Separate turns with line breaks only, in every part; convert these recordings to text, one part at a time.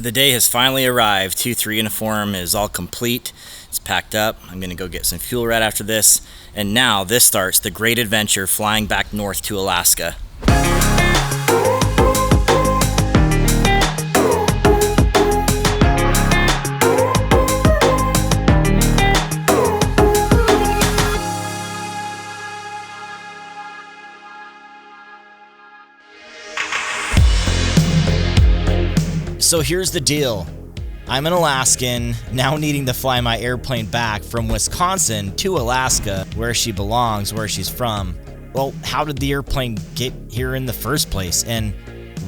The day has finally arrived. 2-3 uniform is all complete. It's packed up. I'm going to go get some fuel right after this. And now this starts the great adventure flying back north to Alaska. So here's the deal. I'm an Alaskan, now needing to fly my airplane back from Wisconsin to Alaska, where she belongs, where she's from. Well, how did the airplane get here in the first place? And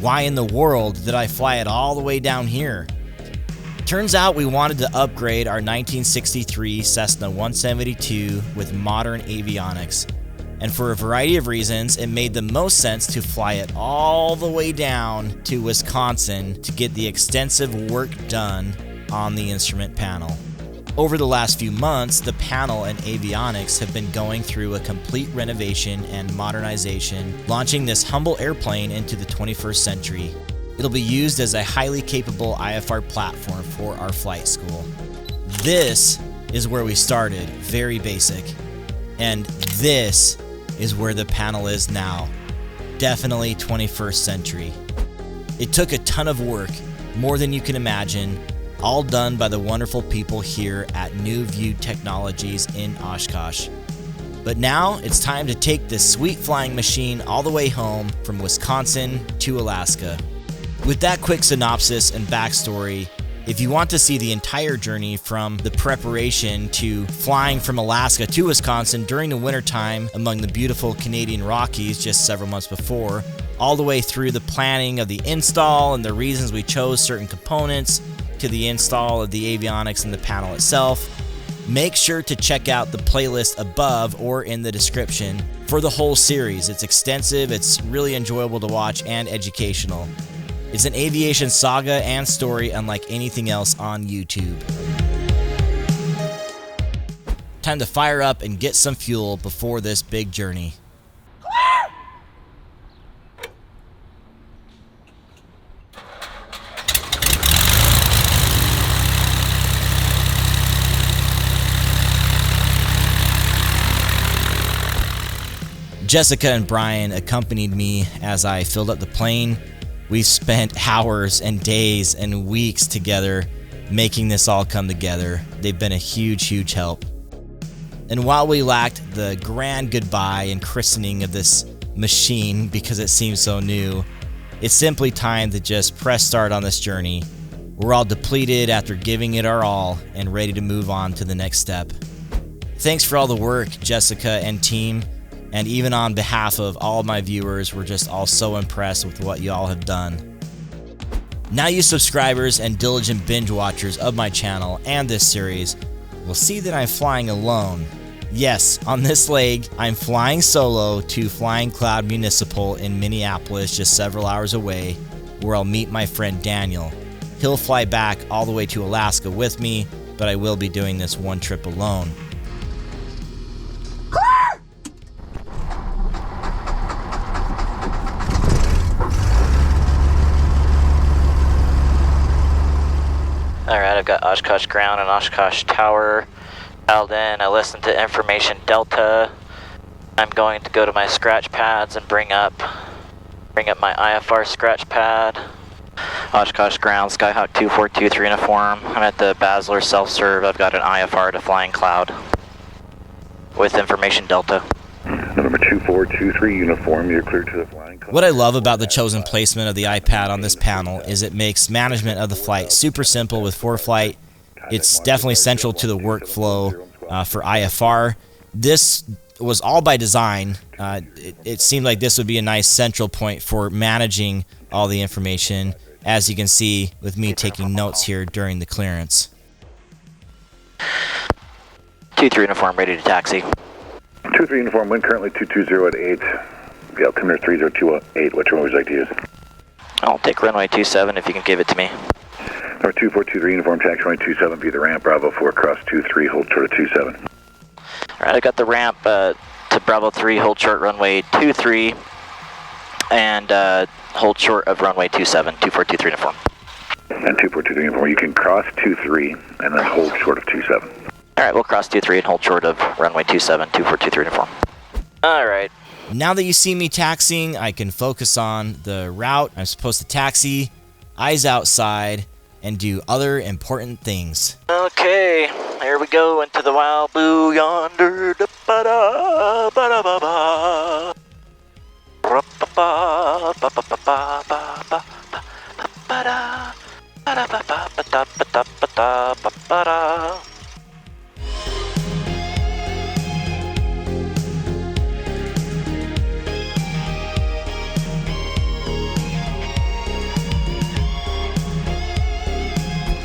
why in the world did I fly it all the way down here? Turns out we wanted to upgrade our 1963 Cessna 172 with modern avionics. And for a variety of reasons, it made the most sense to fly it all the way down to Wisconsin to get the extensive work done on the instrument panel. Over the last few months, the panel and avionics have been going through a complete renovation and modernization, launching this humble airplane into the 21st century. It'll be used as a highly capable IFR platform for our flight school. This is where we started, very basic. And this is where the panel is now. Definitely 21st century. It took a ton of work, more than you can imagine, all done by the wonderful people here at NewView Technologies in OSHKOSH. But now it's time to take this sweet flying machine all the way home from Wisconsin to Alaska. With that quick synopsis and backstory, if you want to see the entire journey from the preparation to flying from Alaska to Wisconsin during the wintertime among the beautiful Canadian Rockies just several months before, all the way through the planning of the install and the reasons we chose certain components, to the install of the avionics and the panel itself, make sure to check out the playlist above or in the description for the whole series. It's extensive, it's really enjoyable to watch, and educational. It's an aviation saga and story unlike anything else on YouTube. Time to fire up and get some fuel before this big journey. Jessica and Brian accompanied me as I filled up the plane. We've spent hours and days and weeks together making this all come together. They've been a huge, huge help. And while we lacked the grand goodbye and christening of this machine because it seems so new, it's simply time to just press start on this journey. We're all depleted after giving it our all and ready to move on to the next step. Thanks for all the work, Jessica and team. And even on behalf of all of my viewers, we're just all so impressed with what y'all have done. Now you subscribers and diligent binge watchers of my channel and this series will see that I'm flying alone. Yes, on this leg, I'm flying solo to Flying Cloud Municipal in Minneapolis, just several hours away, where I'll meet my friend Daniel. He'll fly back all the way to Alaska with me, but I will be doing this one trip alone.
Alright, I've got OSHKOSH ground and OSHKOSH tower dialed in. I listened to information delta. I'm going to go to my scratch pads and bring up my IFR scratch pad. OSHKOSH ground, Skyhawk 2423 uniform. I'm at the Basler self-serve. I've got an IFR to Flying Cloud with information delta.
Number 2423 uniform, you're clear to the Flying Cloud.
What I love about the chosen placement of the iPad on this panel is it makes management of the flight super simple with ForeFlight. It's definitely central to the workflow for IFR. This was all by design. It seemed like this would be a nice central point for managing all the information, as you can see with me taking notes here during the clearance.
2-3 uniform, ready to taxi.
2-3 uniform, wind currently 220 at 8. The altimeter 3028. Which one would you like to use?
I'll take runway 27 if you can give it to me.
Number 2423 uniform, taxi runway 27 via the ramp, Bravo 4, cross 23, hold short of 27.
Alright, I got the ramp to Bravo 3, hold short runway 23, and hold short of runway 27, 2423 uniform.
And 2423 uniform, you can cross 23 and then hold short of 27.
Alright, we'll cross 23 and hold short of runway 27, 2423 uniform. Alright.
Now that you see me taxiing, I can focus on the route I'm supposed to taxi, eyes outside, and do other important things.
Okay, here we go into the wild blue yonder. Da-ba-da, ba-da-ba-ba. Ra-ba-ba, ba-ba-ba-ba-ba-ba, ba-ba-da, ba-da-ba-ba-ba-da-ba-da-ba-da.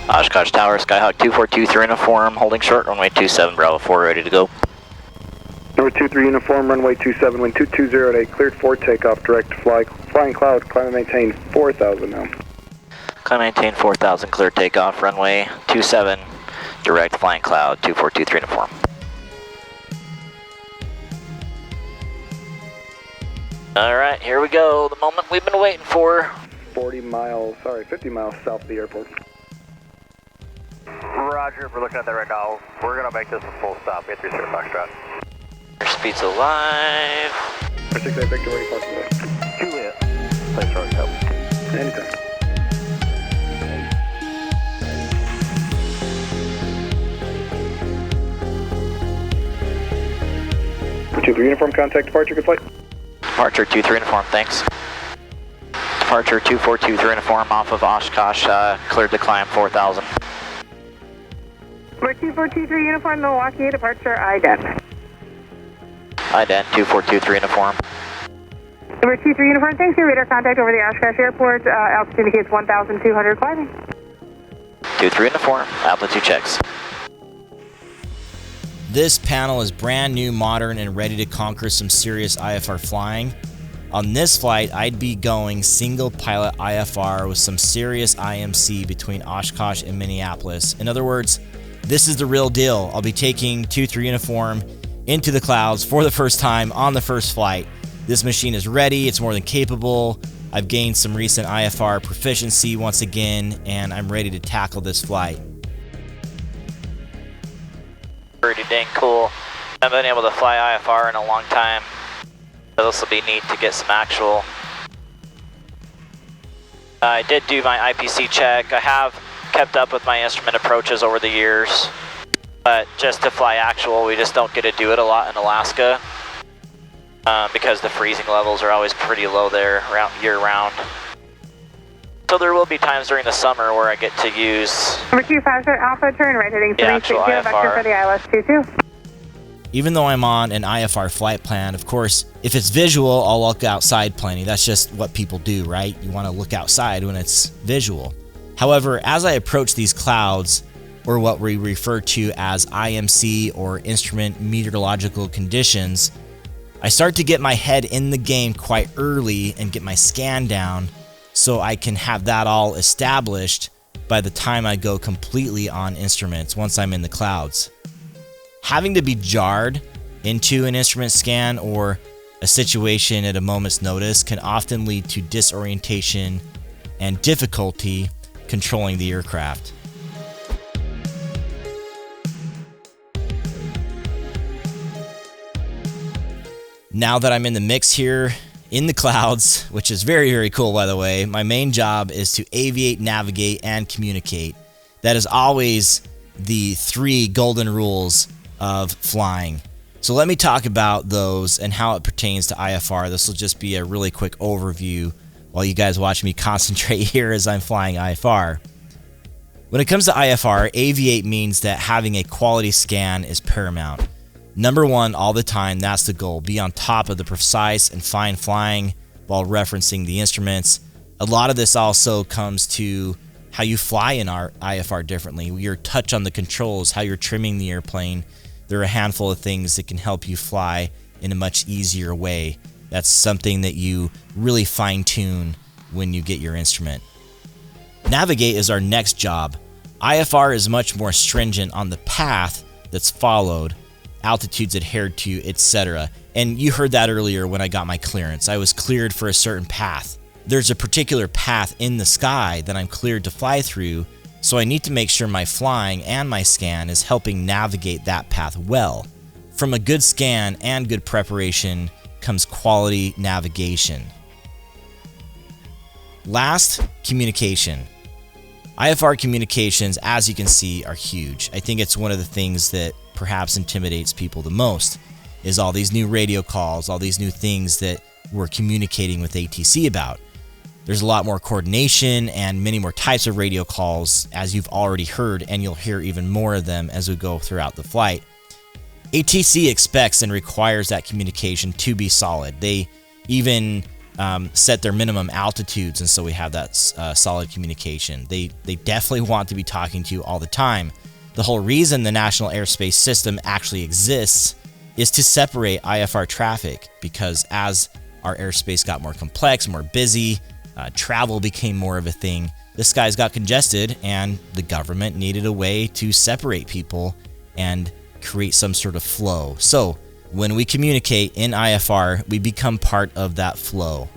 OSHKOSH Tower, Skyhawk 2423 uniform, holding short, runway 27, Bravo 4, ready to go.
Number 23 uniform, runway 27, wind 220 at 8, cleared for takeoff, direct flying cloud, climb and maintain 4,000 now.
Climb maintain 4,000, clear takeoff, runway 27, direct flying cloud, 2423 uniform. Alright, here we go, the moment we've been waiting for.
50 miles south of the airport.
Roger, we're looking at that right now. We're going to make this a full stop. We have 30 Foxtrot.
Airspeed's alive.
68 Victor, ready parking list.
Juliet, place road help.
Anytime. For 23 uniform, contact departure, good flight.
Departure 23 uniform, thanks. Departure 2423 uniform off of OSHKOSH, cleared to climb 4,000.
Number 2423 uniform, Milwaukee, departure IDEN.
IDEN 2423 uniform.
Number 23 uniform, thanks. Your radar contact over the OSHKOSH airport. Altitude indicates 1,200 climbing.
23 uniform, altitude checks.
This panel is brand new, modern, and ready to conquer some serious IFR flying. On this flight, I'd be going single pilot IFR with some serious IMC between OSHKOSH and Minneapolis. In other words, this is the real deal. I'll be taking 2-3 uniform into the clouds for the first time on the first flight. This machine is ready, it's more than capable. I've gained some recent IFR proficiency once again, and I'm ready to tackle this flight.
Pretty dang cool. I haven't been able to fly IFR in a long time, so this will be neat to get some actual. I did do my IPC check. I have kept up with my instrument approaches over the years, but just to fly actual, we just don't get to do it a lot in Alaska because the freezing levels are always pretty low there year-round. So there will be times during the summer where I get to use
Number 25 Alpha, turn right heading
the actual
360, vector for the ILS 22.
Even though I'm on an IFR flight plan, of course, if it's visual, I'll look outside plenty. That's just what people do, right? You want to look outside when it's visual. However, as I approach these clouds, or what we refer to as IMC or instrument meteorological conditions, I start to get my head in the game quite early and get my scan down so I can have that all established by the time I go completely on instruments once I'm in the clouds. Having to be jarred into an instrument scan or a situation at a moment's notice can often lead to disorientation and difficulty controlling the aircraft. Now that I'm in the mix here in the clouds, which is very, very cool, by the way, my main job is to aviate, navigate, and communicate. That is always the 3 golden rules of flying. So let me talk about those and how it pertains to IFR. This will just be a really quick overview while you guys watch me concentrate here as I'm flying IFR. When it comes to IFR, aviate means that having a quality scan is paramount. Number 1 all the time, that's the goal. Be on top of the precise and fine flying while referencing the instruments. A lot of this also comes to how you fly in our IFR differently. Your touch on the controls, how you're trimming the airplane. There are a handful of things that can help you fly in a much easier way. That's something that you really fine-tune when you get your instrument. Navigate is our next job. IFR is much more stringent on the path that's followed, altitudes adhered to, etc. And you heard that earlier when I got my clearance. I was cleared for a certain path. there's a particular path in the sky that I'm cleared to fly through, so I need to make sure my flying and my scan is helping navigate that path well. From a good scan and good preparation comes quality navigation. Last, communication. IFR communications, as you can see, are huge. I think it's one of the things that perhaps intimidates people the most, is all these new radio calls, all these new things that we're communicating with ATC about. There's a lot more coordination and many more types of radio calls, as you've already heard, and you'll hear even more of them as we go throughout the flight. ATC expects and requires that communication to be solid. They even set their minimum altitudes, and so we have that solid communication. They definitely want to be talking to you all the time. The whole reason the National Airspace System actually exists is to separate IFR traffic, because as our airspace got more complex, more busy, travel became more of a thing, the skies got congested, and the government needed a way to separate people and create some sort of flow. So when we communicate in IFR, we become part of that flow.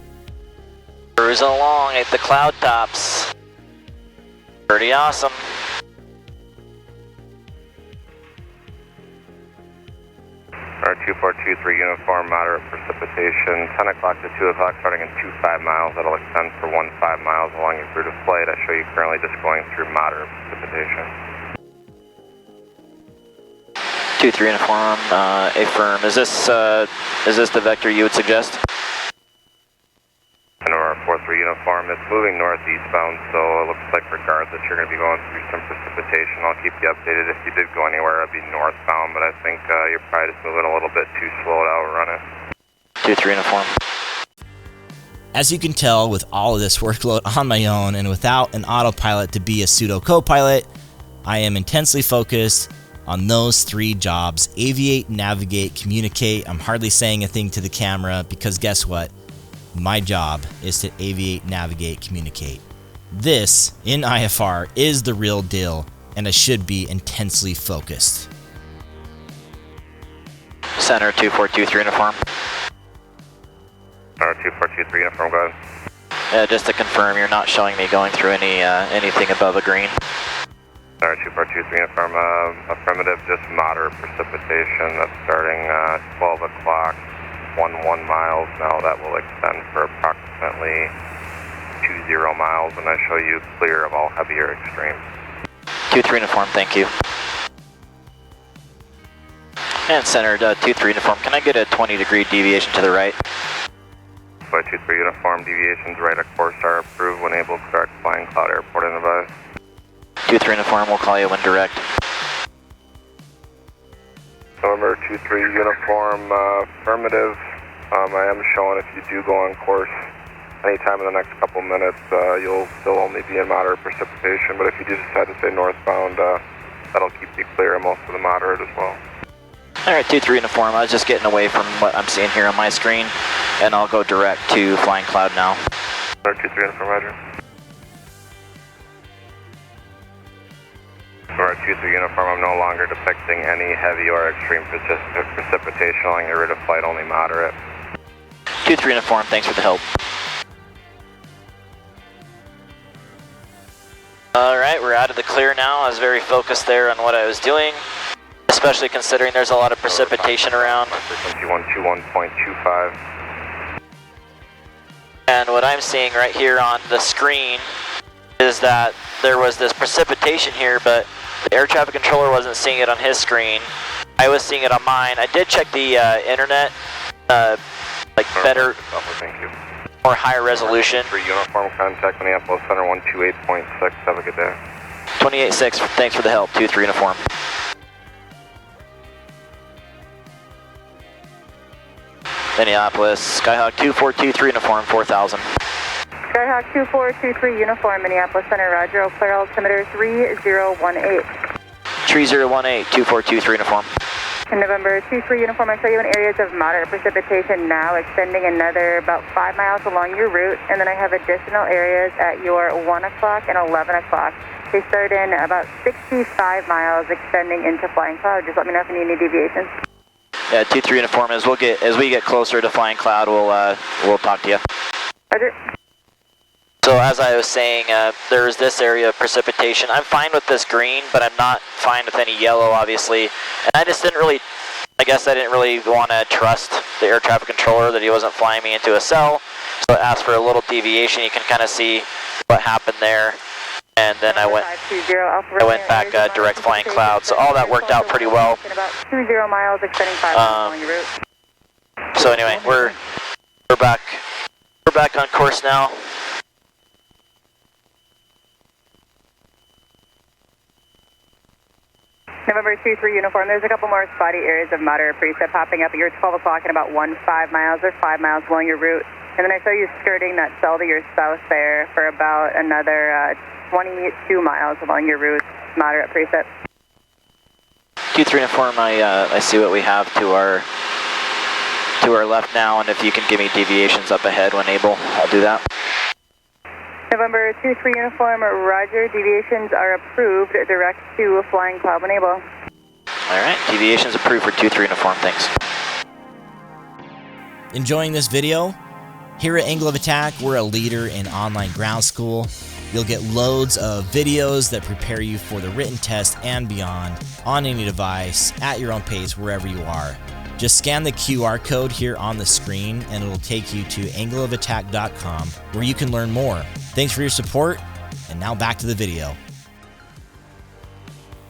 Cruising along at the cloud tops. Pretty awesome.
Our 2423 uniform, moderate precipitation, 10 o'clock to 2 o'clock, starting in 25 miles. That'll extend for 15 miles along your route of flight. I show you currently just going through moderate precipitation.
23 uniform, affirm. Is this the vector you would suggest?
And our 43 uniform, it's moving northeast bound, so it looks like regardless you're going to be going through some precipitation. I'll keep you updated. If you did go anywhere, it'd be northbound, but I think you're probably just moving a little bit too slow to outrun it.
23 uniform.
As you can tell, with all of this workload on my own and without an autopilot to be a pseudo co-pilot, I am intensely focused on those three jobs: aviate, navigate, communicate. I'm hardly saying a thing to the camera because guess what? My job is to aviate, navigate, communicate. This, in IFR, is the real deal, and I should be intensely focused.
Center 2423 uniform.
2423 uniform, go ahead.
Just to confirm, you're not showing me going through anything above a green.
2423 uniform, affirmative, just moderate precipitation. That's starting 12 o'clock, 11 miles. Now that will extend for approximately 20 miles, and I show you clear of all heavier extremes.
23 uniform, thank you. And center 23 uniform, can I get a 20-degree deviation to the right?
23 uniform, deviations right of course are approved when able. Correct, flying cloud airport in advice.
23 uniform, we'll call you when direct.
November 23 uniform, affirmative. I am showing if you do go on course anytime in the next couple minutes, you'll still only be in moderate precipitation, but if you do decide to stay northbound, that'll keep you clear of most of the moderate as well.
Alright, 23 uniform, I was just getting away from what I'm seeing here on my screen, and I'll go direct to flying cloud now.
23 uniform, roger. Alright, 23 uniform, I'm no longer depicting any heavy or extreme precipitation along your route of flight, only moderate.
23 uniform, thanks for the help. Alright, we're out of the clear now. I was very focused there on what I was doing, especially considering there's a lot of precipitation around.
Frequency 121.25.
And what I'm seeing right here on the screen is that there was this precipitation here, but the air traffic controller wasn't seeing it on his screen. I was seeing it on mine. I did check the internet, better, more higher resolution.
For uniform, contact Minneapolis Center 128.6. Have a good day.
28.6, thanks for the help. 23 uniform. Minneapolis, Skyhawk 2423 uniform, 4000.
Skyhawk 2423 uniform, Minneapolis Center, roger, clear altimeter 3018.
3018, 2423 uniform.
In November 23 uniform, I show you in areas of moderate precipitation now, extending another about 5 miles along your route, and then I have additional areas at your 1 o'clock and 11 o'clock. They start in about 65 miles, extending into flying cloud. Just let me know if you need any deviations.
Yeah, 23 uniform, as we get closer to flying cloud, we'll talk to you.
Roger.
So as I was saying, there's this area of precipitation. I'm fine with this green, but I'm not fine with any yellow, obviously. And I just didn't really, I guess I didn't really want to trust the air traffic controller that he wasn't flying me into a cell. So I asked for a little deviation. You can kind of see what happened there. And then I went back direct flying cloud. So all that worked out pretty well.
About 20 miles, extending 5 miles along your route.
So anyway, we're back on course now.
November 23 uniform, there's a couple more spotty areas of moderate precip popping up at your 12 o'clock and about 5 miles or 5 miles along your route. And then I saw you skirting that cell to your south there for about another 22 miles along your route, moderate precip.
23 uniform, I see what we have to our left now, and if you can give me deviations up ahead when able, I'll do that.
November 23 uniform, roger, deviations are approved, direct to flying cloud when able.
Alright, deviations approved for 23 uniform, thanks.
Enjoying this video? Here at Angle of Attack, we're a leader in online ground school. You'll get loads of videos that prepare you for the written test and beyond on any device, at your own pace, wherever you are. Just scan the QR code here on the screen and it'll take you to angleofattack.com where you can learn more. Thanks for your support, and now back to the video.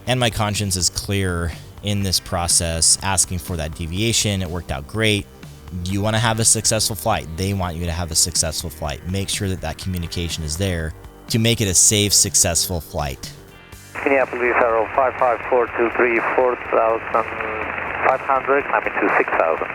And my conscience is clear in this process, asking for that deviation. It worked out great. You want to have a successful flight. They want you to have a successful flight. Make sure that that communication is there to make it a safe, successful flight.
Minneapolis, 55423, 4,500, climbing to 6,000.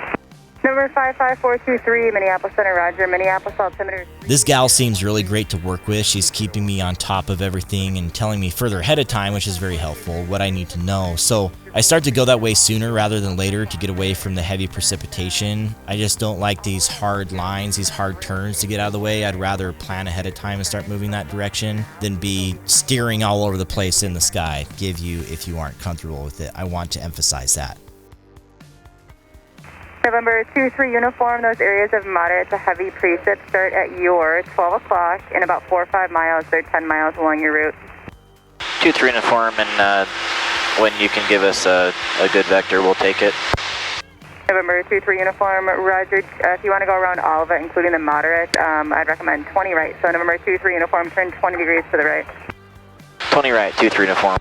Number 55423, Minneapolis Center, roger, Minneapolis altimeter.
This gal seems really great to work with. She's keeping me on top of everything and telling me further ahead of time, which is very helpful, what I need to know. So I start to go that way sooner rather than later to get away from the heavy precipitation. I just don't like these hard lines, these hard turns to get out of the way. I'd rather plan ahead of time and start moving that direction than be steering all over the place in the sky. Give you if you aren't comfortable with it. I want to emphasize that.
November 23 uniform, those areas of moderate to heavy precip start at your 12 o'clock in about 4 or 5 miles. They're 10 miles along your route.
23 uniform, and when you can give us a good vector, we'll take it.
November 23 uniform, roger. If you want to go around all of it, including the moderate, I'd recommend 20 right. So November 23 uniform, turn 20 degrees to the right.
20 right, 23 uniform.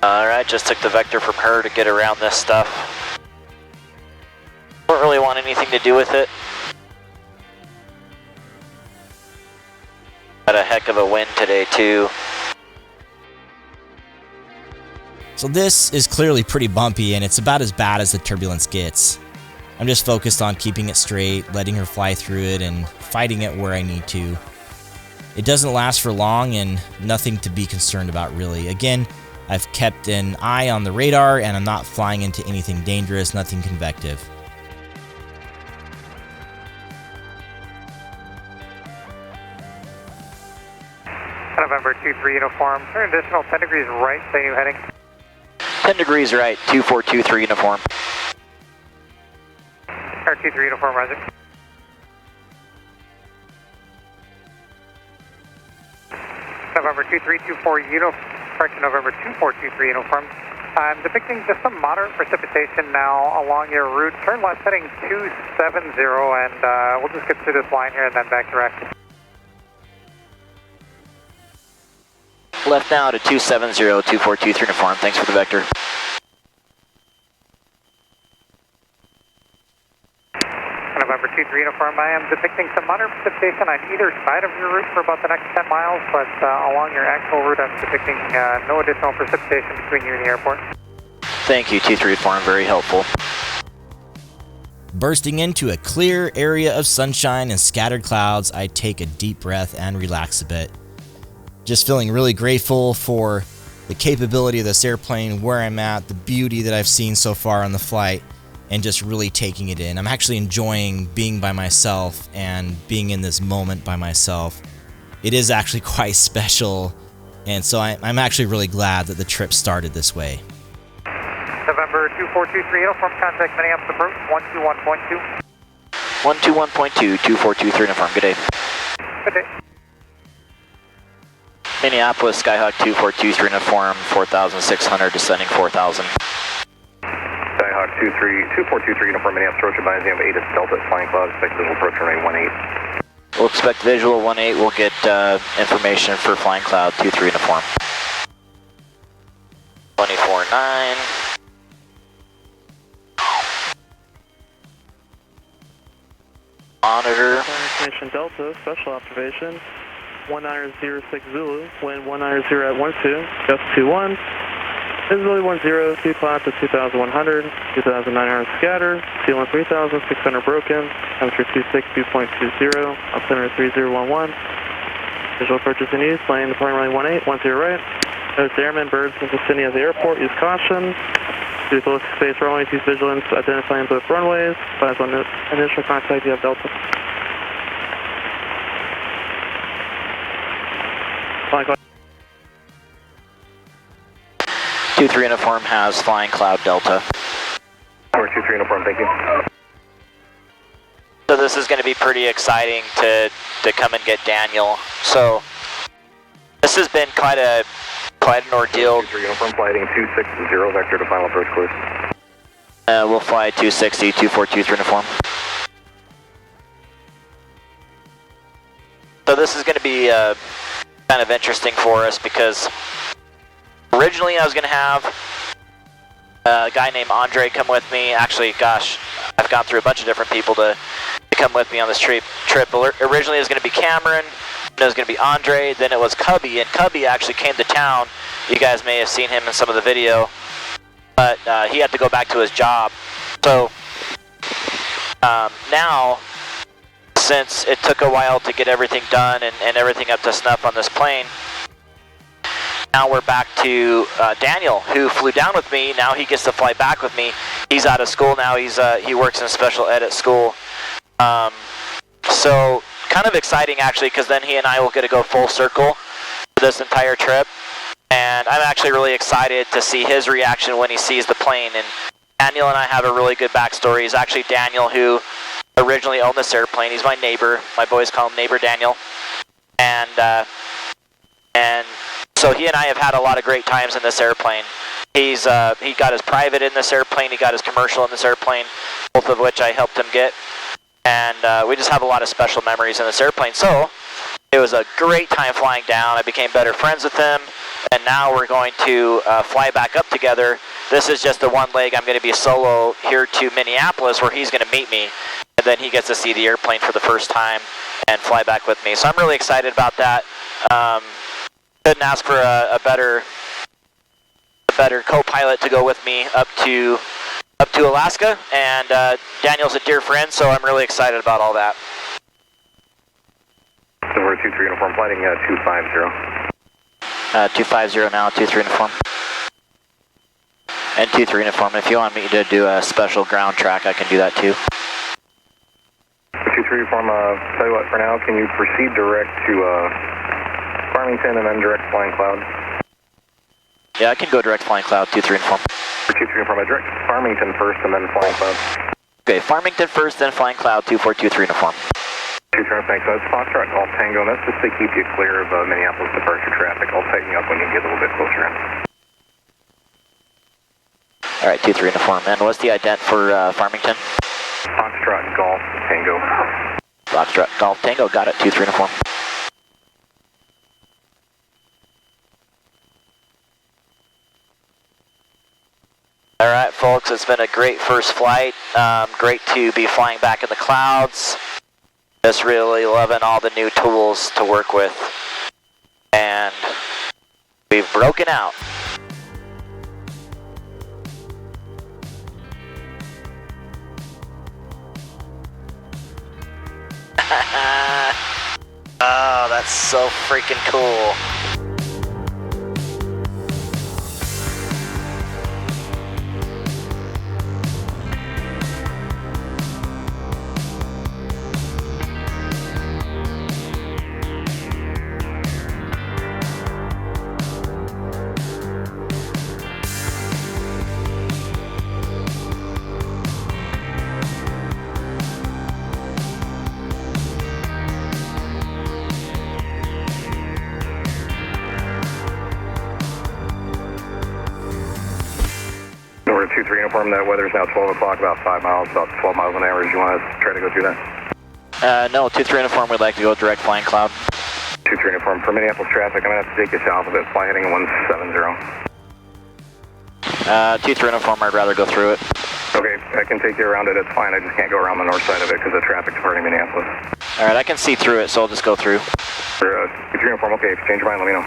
Alright, just took the vector from her to get around this stuff. Don't really want anything to do with it. Got a heck of a wind today too.
So this is clearly pretty bumpy and it's about as bad as the turbulence gets. I'm just focused on keeping it straight, letting her fly through it and fighting it where I need to. It doesn't last for long and nothing to be concerned about really. Again, I've kept an eye on the radar and I'm not flying into anything dangerous, nothing convective.
November 23 uniform, turn additional 10 degrees right, say new heading.
10 degrees right, 2423 uniform.
Air 23 uniform, roger. November 2324 uniform. Correction, November 2423 uniform. I'm depicting just some moderate precipitation now along your route. Turn left heading 270 and we'll just get through this line here and then back direct.
Left now to 270, 2423 uniform. Thanks for the vector.
November 23 uniform, I am depicting some moderate precipitation on either side of your route for about the next 10 miles, but along your actual route I'm depicting no additional precipitation between you and the airport.
Thank you, 23 uniform, very helpful.
Bursting into a clear area of sunshine and scattered clouds, I take a deep breath and relax a bit. Just feeling really grateful for the capability of this airplane, where I'm at, the beauty that I've seen so far on the flight, and just really taking it in. I'm actually enjoying being by myself and being in this moment by myself. It is actually quite special, and so I'm actually really glad that the trip started this way.
November 2423 uniform, contact Minneapolis approach 121.2.
121.2, 2423 uniform, good day.
Good day.
Minneapolis, Skyhawk 2423 uniform, 4,600, descending 4,000.
Skyhawk 2423 uniform, Minneapolis approach advising of 8 is Delta, flying cloud, expect visual approach runway 18.
We'll expect visual 18, we'll get information for flying cloud 23 uniform. 24.9. Monitor.
Destination Delta, special observation, 1906 Zulu, wind 190 at 12, gust 21, visibility 10, 2 clouds to 2,100, 2,900 scatter, ceiling 3,600 broken, temperature 260.20, altimeter 3011, visual approaches in use, landing departing runway 18, 10 right, notice airmen, birds in the vicinity of the airport, use caution. Due to space runway, use vigilance, identifying both runways. Advise on initial contact, you have Delta. Flying cloud.
23 uniform has flying cloud Delta.
23 uniform, thank you.
So this is going to be pretty exciting to come and get Daniel. So this has been quite an ordeal.
23 uniform, flighting 260, vector to final approach course.
We'll fly 260, 2423 uniform. So this is going to be kind of interesting for us because originally I was going to have a guy named Andre come with me. Actually, gosh, I've gone through a bunch of different people to come with me on this trip. Originally it was going to be Cameron, then it was going to be Andre, then it was Cubby, and Cubby actually came to town. You guys may have seen him in some of the video, but he had to go back to his job. So now, since it took a while to get everything done and everything up to snuff on this plane, now we're back to Daniel, who flew down with me. Now he gets to fly back with me. He's out of school now. He works in special ed at school. So kind of exciting actually, because then he and I will get to go full circle for this entire trip. And I'm actually really excited to see his reaction when he sees the plane. And Daniel and I have a really good backstory. He's actually Daniel who originally owned this airplane. He's my neighbor. My boys call him Neighbor Daniel. And so he and I have had a lot of great times in this airplane. He got his private in this airplane. He got his commercial in this airplane, both of which I helped him get. And we just have a lot of special memories in this airplane. So it was a great time flying down. I became better friends with him. And now we're going to fly back up together. This is just the one leg. I'm going to be solo here to Minneapolis where he's going to meet me. And then he gets to see the airplane for the first time and fly back with me. So I'm really excited about that. Couldn't ask for a better co-pilot to go with me up to Alaska. And Daniel's a dear friend, so I'm really excited about all that.
So we're 23 uniform, flighting 250.
250 now, 23 uniform. And 23 uniform. If you want me to do a special ground track, I can do that too.
23 uniform, tell you what, for now, can you proceed direct to Farmington and then direct flying cloud?
Yeah, I can go direct flying cloud, 23 uniform.
23 uniform, direct Farmington first and then flying cloud.
Okay, Farmington first, then flying cloud, 2423 uniform.
23, thanks. That's Foxtrot Golf Tango, and that's just to keep you clear of Minneapolis departure traffic. I'll tighten you up when you get a little bit closer in.
All right, 23 uniform. And what's the ident for Farmington?
Foxtrot Golf Tango.
Foxtrot Golf Tango, got it, 23 uniform. All right, folks, it's been a great first flight. Great to be flying back in the clouds. Just really loving all the new tools to work with. And we've broken out. Oh, that's so freaking cool.
2-3 uniform, that weather's now 12 o'clock, about 5 miles, about 12 miles an hour. Do you want to try to go through that?
No, 2-3 uniform, we'd like to go direct flying cloud.
2-3 uniform, for Minneapolis traffic, I'm going to have to take you south of it, fly heading 170.
2-3 uniform, I'd rather go through it.
Okay, I can take you around it, it's fine, I just can't go around the north side of it because the traffic's departing Minneapolis.
Alright, I can see through it, so I'll just go through.
For 2-3 uniform, okay, if you change your mind, let me know.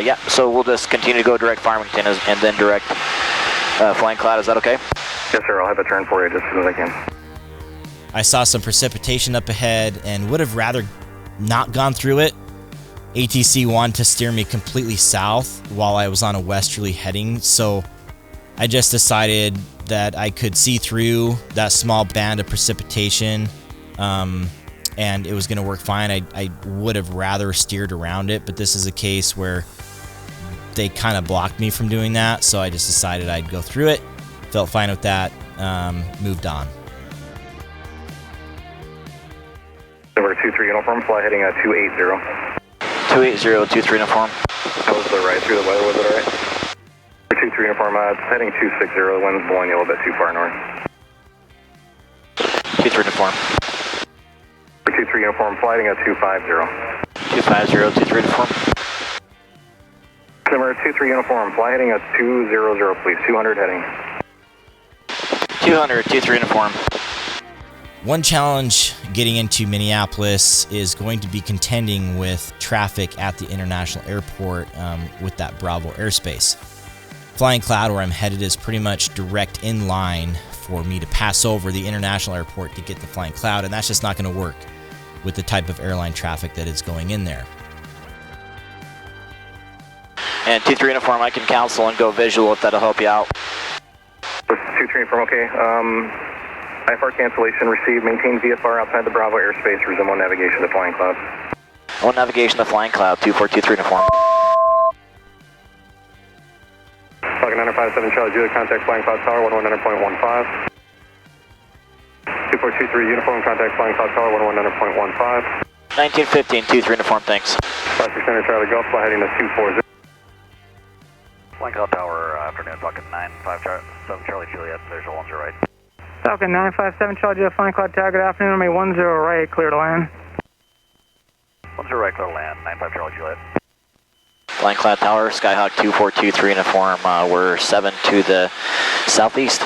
Yeah, so we'll just continue to go direct Farmington and then direct flying cloud, is that okay?
Yes, sir, I'll have a turn for you just as soon as I can.
I saw some precipitation up ahead and would have rather not gone through it. ATC wanted to steer me completely south while I was on a westerly heading, so I just decided that I could see through that small band of precipitation, and it was going to work fine. I would have rather steered around it, but this is a case where they kind of blocked me from doing that, so I just decided I'd go through it. Felt fine with that, moved on.
Number 2-3 uniform, fly heading 280.
280, 2-3 uniform.
How was the ride through the weather? Was it alright? 2-3 uniform, it's heading 260. The wind's blowing you a little bit too far north.
2-3 uniform.
2-3 uniform, fly heading 250.
250, 2-3 uniform.
Number 2-3 uniform, fly heading 200, please. 200 heading.
200, 2-3 uniform.
One challenge getting into Minneapolis is going to be contending with traffic at the international airport with that Bravo airspace. Flying Cloud, where I'm headed, is pretty much direct in line for me to pass over the international airport to get to Flying Cloud, and that's just not going to work with the type of airline traffic that is going in there.
And 2-3 uniform, I can cancel and go visual if that'll help you out.
2-3 uniform, okay. IFR cancellation received. Maintain VFR outside the Bravo airspace. Resume on navigation to Flying Cloud.
On navigation to Flying Cloud, 2423 uniform.
Falcon 957 Charlie Juliet, contact Flying Cloud Tower 119.15. 2423 uniform, contact Flying Cloud Tower 119.15.
1915, 2-3 uniform, thanks.
5600 Charlie Golf, fly heading to 240.
Flying Cloud Tower, afternoon, Falcon 957 Charlie Juliet, there's a 10 right.
Falcon 957 Charlie Juliet, Flying Cloud Tower, good afternoon, runway 10 right, clear to land.
10 right, clear to land, 95 Charlie Juliet.
Flying Cloud Tower, Skyhawk 2423 uniform, we're 7 to the southeast.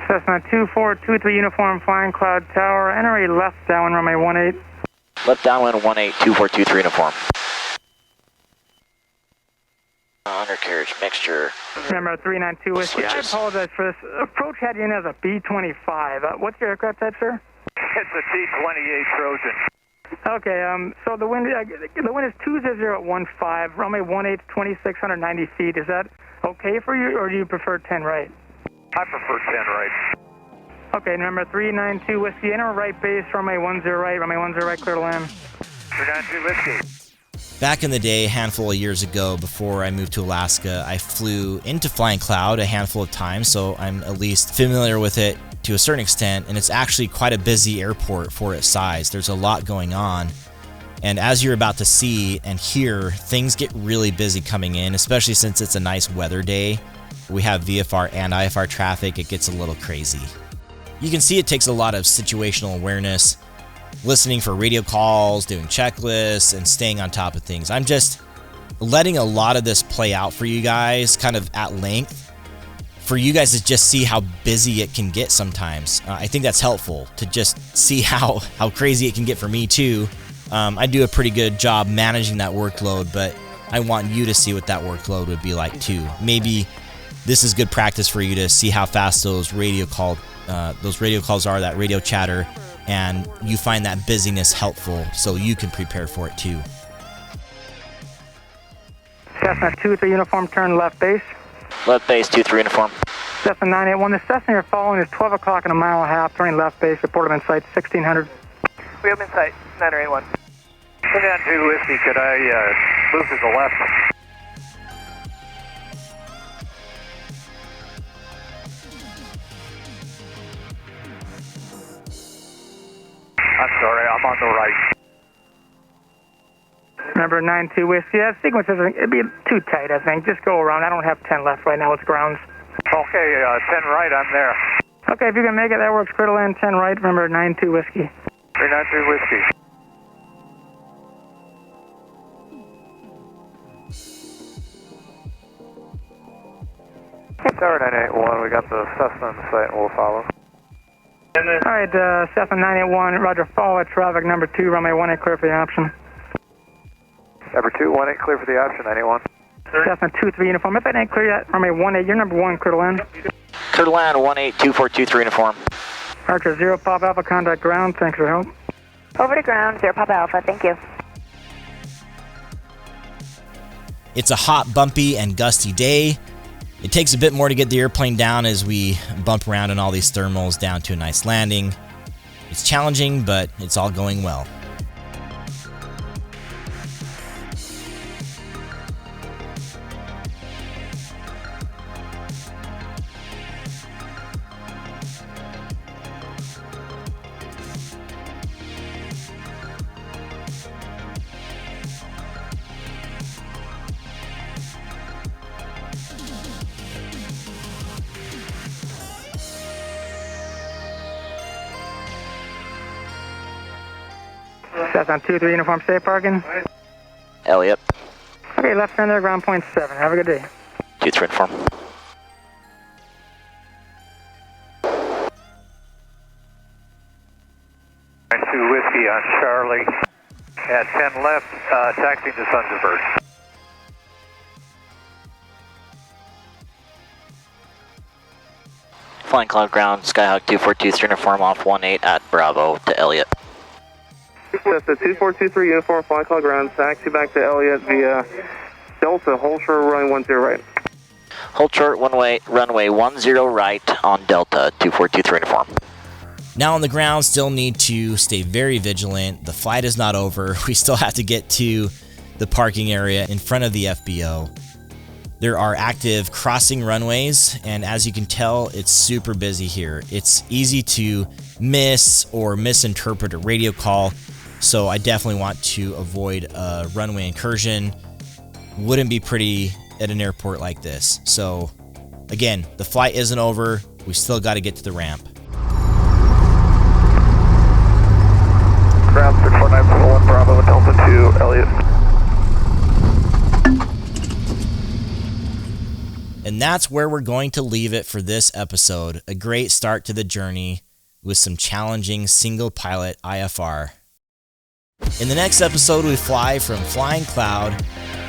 Cessna 2423 uniform, Flying Cloud Tower, enter a left downwind, runway 18.
Left downwind 18, 2423 uniform. Undercarriage mixture.
Number 392 Whiskey, I apologize for this. Approach had you in as a B-25. What's your aircraft type, sir?
It's a C-28 Trojan.
Okay, so the wind is 200 at 15, runway 18, 2,690 feet. Is that okay for you, or do you prefer 10 right?
I prefer 10 right.
Okay, number 392 Whiskey, enter right base, runway 10 right, clear to land.
392 Whiskey.
Back in the day, a handful of years ago, before I moved to Alaska, I flew into Flying Cloud a handful of times, so I'm at least familiar with it to a certain extent, and it's actually quite a busy airport for its size. There's a lot going on, and as you're about to see and hear, things get really busy coming in, especially since it's a nice weather day. We have VFR and IFR traffic. It gets a little crazy. You can see it takes a lot of situational awareness, listening for radio calls, doing checklists, and staying on top of things. I'm just letting a lot of this play out for you guys kind of at length for you guys to just see how busy it can get sometimes. I think that's helpful to just see how crazy it can get for me too. I do a pretty good job managing that workload, but I want you to see what that workload would be like too. Maybe this is good practice for you to see how fast those radio calls are, that radio chatter, and you find that busyness helpful so you can prepare for it too.
Cessna 23 uniform, turn left base.
Left base 23 uniform.
Cessna 981, the Cessna you're following is 12 o'clock in a mile and a half, turning left base, report of insight 1600.
We have insight, 981. Turn down to Whiskey, could I move to the left? I'm sorry, I'm on the right.
Remember 92 Whiskey. That sequence it'd be too tight, I think. Just go around. I don't have 10 left right now. It's grounds.
Okay, 10 right, I'm there.
Okay, if you can make it, that works. Clear to land 10 right. Remember 92 Whiskey.
393 Whiskey. Tower 981, we got the Cessna in the site and we'll follow.
All right, Cessna 981, roger, follow traffic number 2, runway 18, clear for the option.
Number 2, 18, clear for the option, 91.
Cessna 23 uniform, if I didn't clear that, runway 18, you're number 1, clear to land.
Clear to land, 182423 uniform.
Archer 0, Pop Alpha, contact ground, thanks for help.
Over to ground, 0 Papa Alpha, thank you.
It's a hot, bumpy, and gusty day. It takes a bit more to get the airplane down as we bump around in all these thermals down to a nice landing. It's challenging, but it's all going well.
Cessna 23 uniform, safe parking.
Elliot.
Okay, left turn there, ground point 7. Have a good day.
23 uniform.
Whiskey on Charlie. At 10 left, taxiing to Thunderbird.
Flying Cloud ground, Skyhawk 2423 uniform off 18 at Bravo to Elliot.
Cessna 2423 uniform, Flying Cloud ground, taxi back to Elliot via Delta, hold short, running 10 right.
Hold short, runway 10 right on Delta 2423 uniform.
Now on the ground, still need to stay very vigilant. The flight is not over. We still have to get to the parking area in front of the FBO. There are active crossing runways, and as you can tell, it's super busy here. It's easy to miss or misinterpret a radio call, so I definitely want to avoid a runway incursion. Wouldn't be pretty at an airport like this. So again, the flight isn't over. We still got to get to the ramp.
Ground 64941 Bravo, Delta 2, Elliot.
And that's where we're going to leave it for this episode. A great start to the journey with some challenging single pilot IFR. In the next episode, we fly from Flying Cloud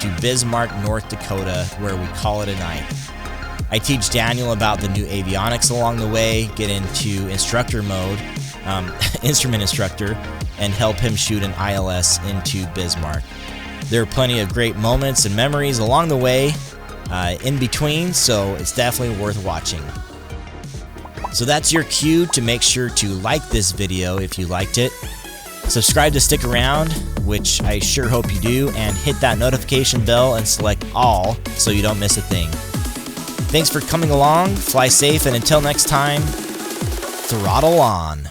to Bismarck, North Dakota, where we call it a night. I teach Daniel about the new avionics along the way, get into instructor mode, instrument instructor, and help him shoot an ILS into Bismarck. There are plenty of great moments and memories along the way in between, so it's definitely worth watching. So that's your cue to make sure to like this video if you liked it. Subscribe to stick around, which I sure hope you do, and hit that notification bell and select all so you don't miss a thing. Thanks for coming along, fly safe, and until next time, throttle on.